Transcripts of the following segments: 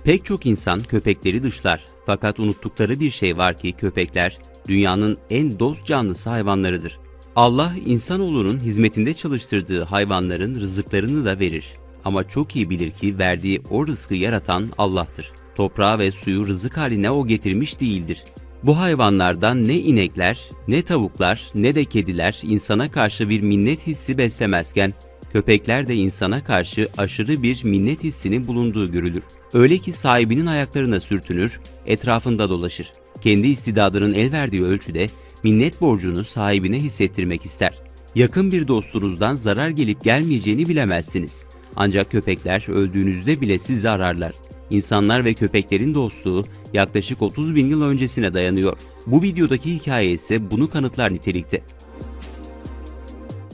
Pek çok insan köpekleri dışlar. Fakat unuttukları bir şey var ki köpekler dünyanın en dost canlısı hayvanlarıdır. Allah insanoğlunun hizmetinde çalıştırdığı hayvanların rızıklarını da verir. Ama çok iyi bilir ki verdiği o rızkı yaratan Allah'tır. Toprağı ve suyu rızık haline o getirmiş değildir. Bu hayvanlardan ne inekler, ne tavuklar, ne de kediler insana karşı bir minnet hissi beslemezken, köpekler de insana karşı aşırı bir minnet hissinin bulunduğu görülür. Öyle ki sahibinin ayaklarına sürtünür, etrafında dolaşır. Kendi istidadının el verdiği ölçüde minnet borcunu sahibine hissettirmek ister. Yakın bir dostunuzdan zarar gelip gelmeyeceğini bilemezsiniz. Ancak köpekler öldüğünüzde bile sizi ararlar. İnsanlar ve köpeklerin dostluğu yaklaşık 30 bin yıl öncesine dayanıyor. Bu videodaki hikaye ise bunu kanıtlar nitelikte.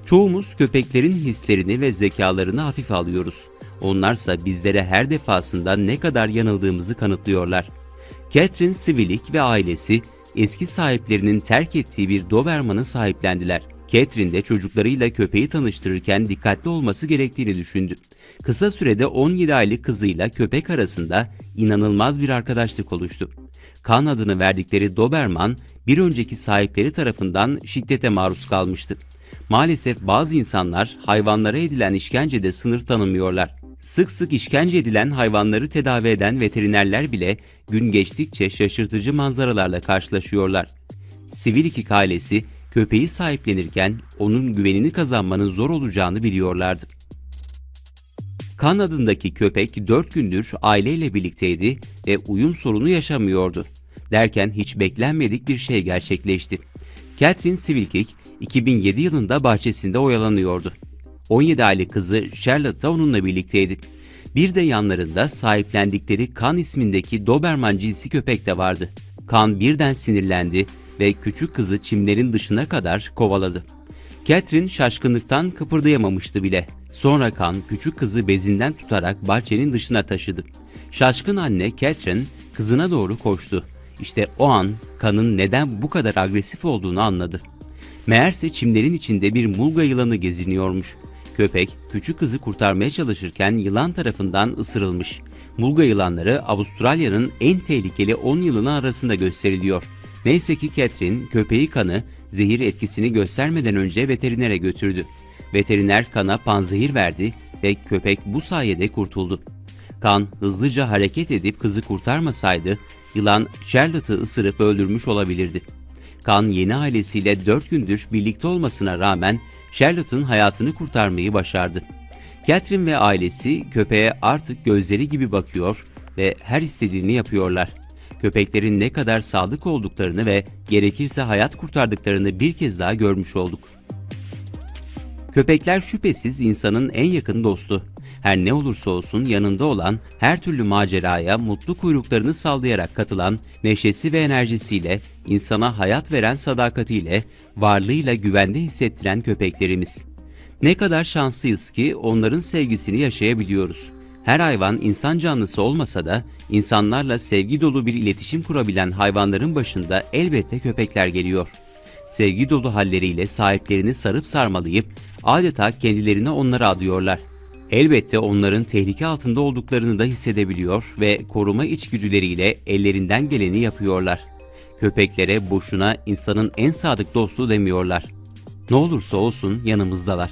Çoğumuz köpeklerin hislerini ve zekalarını hafife alıyoruz. Onlarsa bizlere her defasında ne kadar yanıldığımızı kanıtlıyorlar. Catherine Swilik ve ailesi eski sahiplerinin terk ettiği bir Doberman'ı sahiplendiler. Catherine de çocuklarıyla köpeği tanıştırırken dikkatli olması gerektiğini düşündü. Kısa sürede 17 aylık kızıyla köpek arasında inanılmaz bir arkadaşlık oluştu. Kan adını verdikleri Doberman, bir önceki sahipleri tarafından şiddete maruz kalmıştı. Maalesef bazı insanlar hayvanlara edilen işkencede sınır tanımıyorlar. Sık sık işkence edilen hayvanları tedavi eden veterinerler bile gün geçtikçe şaşırtıcı manzaralarla karşılaşıyorlar. Swilik ailesi köpeği sahiplenirken onun güvenini kazanmanın zor olacağını biliyorlardı. Kan adındaki köpek 4 gündür aileyle birlikteydi ve uyum sorunu yaşamıyordu. Derken hiç beklenmedik bir şey gerçekleşti. Catherine Swilik 2007 yılında bahçesinde oyalanıyordu. 17 aylık kızı Charlotte da onunla birlikteydi. Bir de yanlarında sahiplendikleri Kan ismindeki Doberman cinsi köpek de vardı. Kan birden sinirlendi ve küçük kızı çimlerin dışına kadar kovaladı. Catherine şaşkınlıktan kıpırdayamamıştı bile. Sonra Kan küçük kızı bezinden tutarak bahçenin dışına taşıdı. Şaşkın anne Catherine kızına doğru koştu. İşte o an Kan'ın neden bu kadar agresif olduğunu anladı. Meğerse çimlerin içinde bir mulga yılanı geziniyormuş. Köpek küçük kızı kurtarmaya çalışırken yılan tarafından ısırılmış. Mulga yılanları Avustralya'nın en tehlikeli 10 yılanı arasında gösteriliyor. Neyse ki Catherine köpeği Kan'ı zehir etkisini göstermeden önce veterinere götürdü. Veteriner Kan'a panzehir verdi ve köpek bu sayede kurtuldu. Kan hızlıca hareket edip kızı kurtarmasaydı yılan Charlotte'ı ısırıp öldürmüş olabilirdi. Kan yeni ailesiyle 4 gündür birlikte olmasına rağmen Charlotte'ın hayatını kurtarmayı başardı. Catherine ve ailesi köpeğe artık gözleri gibi bakıyor ve her istediğini yapıyorlar. Köpeklerin ne kadar sadık olduklarını ve gerekirse hayat kurtardıklarını bir kez daha görmüş olduk. Köpekler şüphesiz insanın en yakın dostu. Her ne olursa olsun yanında olan, her türlü maceraya mutlu kuyruklarını sallayarak katılan, neşesi ve enerjisiyle, insana hayat veren sadakatiyle, varlığıyla güvende hissettiren köpeklerimiz. Ne kadar şanslıyız ki onların sevgisini yaşayabiliyoruz. Her hayvan insan canlısı olmasa da insanlarla sevgi dolu bir iletişim kurabilen hayvanların başında elbette köpekler geliyor. Sevgi dolu halleriyle sahiplerini sarıp sarmalayıp adeta kendilerini onlara adıyorlar. Elbette onların tehlike altında olduklarını da hissedebiliyor ve koruma içgüdüleriyle ellerinden geleni yapıyorlar. Köpeklere boşuna insanın en sadık dostu demiyorlar. Ne olursa olsun yanımızdalar.